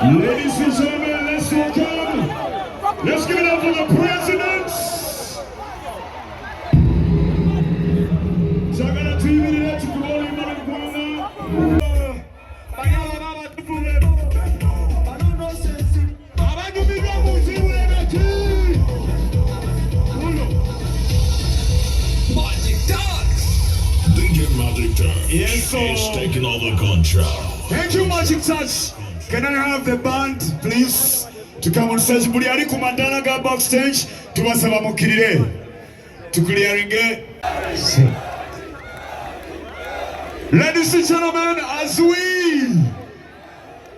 Ladies and gentlemen, let's welcome. Let's give it up for the presidents. Chagala TV ni chukuli mara kuna. Banyala baba tufule. Banono sensi. Abantu biga muziwe bati. Magic Touch. DJ Magic Touch. Yes, sir. He's taking all the control. Thank you, Magic Touch. Can I have the band, please, to come on stage? Muli kumandana ga backstage. Tubasaba mukirire. Tukiliaringe. Ladies and gentlemen, as we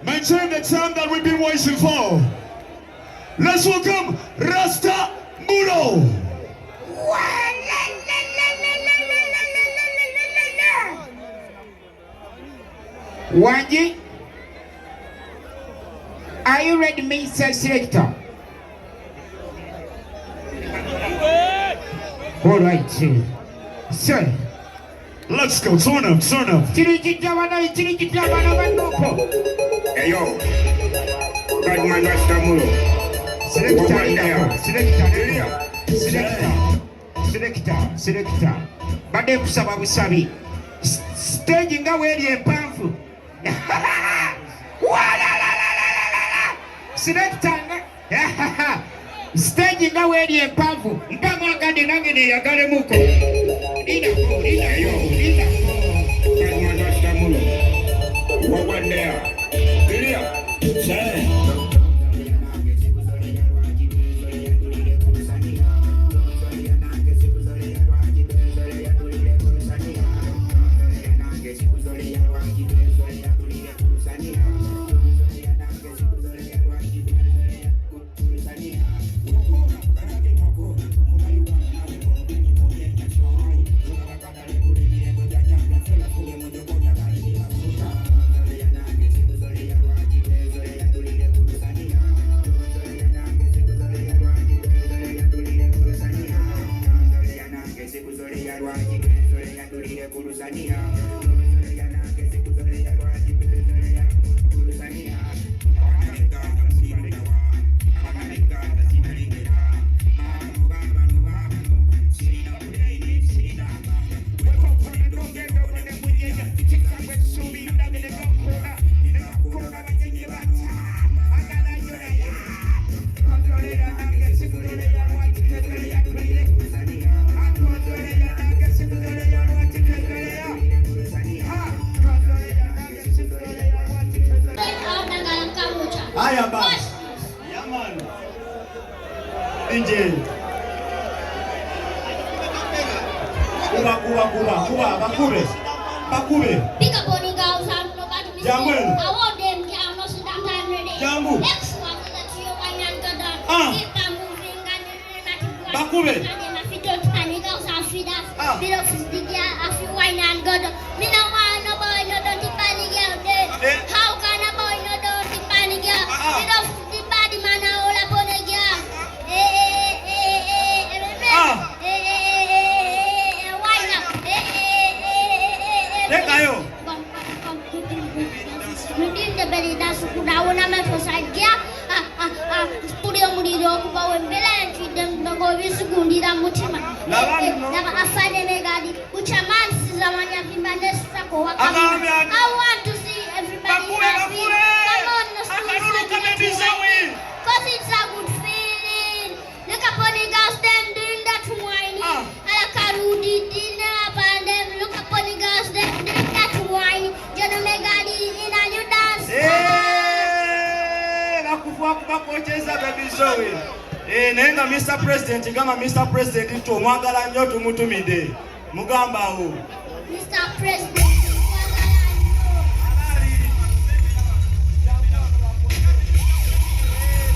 maintain the time that we've been waiting for, let's welcome Rasta Mulo. Wanji, are you ready, Mr. Selector? All right, sir. Let's go, turn up, turn up. Hey yo, bad man Rasta Mulo. Selector. Bade kusaba busabi. Stage nga weli empanvu. Selector. Stage nga weli empanvu. Mpama agade nange ne yagale muko. Ina ko. Bad man Rasta Mulo. What one there? Haya basi. Yaman. DJ. Kuba, bakube. Pick up on the girls and nobody miss Jambu. I want them to have no sit down time ready. Jambu. Next one that you wine and go down. Ah. Keep them moving and Bakube. and then I fit on and the girls are feed Bit of the girl, a few wine and go down. Me no want no boy, no dirty panty girl there. How can a boy no dirty panty girl? Bit of the body man a hold up on a girl. Wine up. Lekayo. Come. Mungkin the belly dance kuda wana me side girl. Studio mudido ku bawa mbele dan go visugundi da mutima. Daga afade megadi uchaman sizamanya vimbande sako wakami. I want to see everybody happy. Come on, no cause it's a good feeling. Look upon the girls them doing that whining. Ala karudi dinner upon them. Look upon the girls them doing that whining. Jana megadi in a new dance. Nakufua kubakocheza baby Zoe. Nenga Mr. President kama Mr. President to mwagala nnyo tumutumide. Mugamba ho. Mr. President.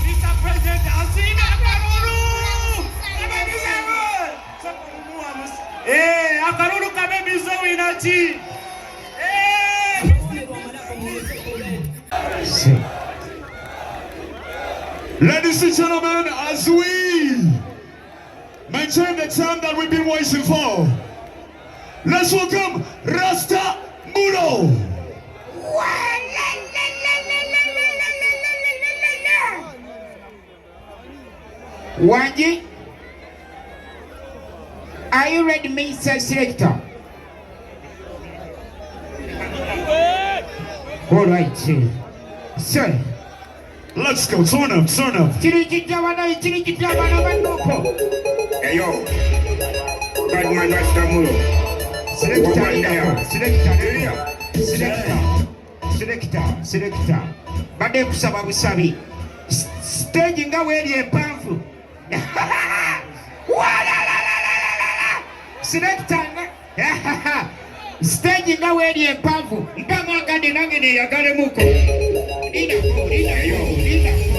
Mr. President asina akaruru. Akaruru ka baby Zoe nachi. Ladies and gentlemen, as we maintain the time that we've been waiting for, let's welcome Rasta Mulo. Wanji, are you ready, Mr. Selector? All right, sir. Let's go, turn up. Eyo, Badman Rasta Mulo. Selector. Bade kusaba busabi. Stage nga weli empanvu. Selector. Stage nga weli empanvu. Mpamwa kade nange ne yagale muko. Ina.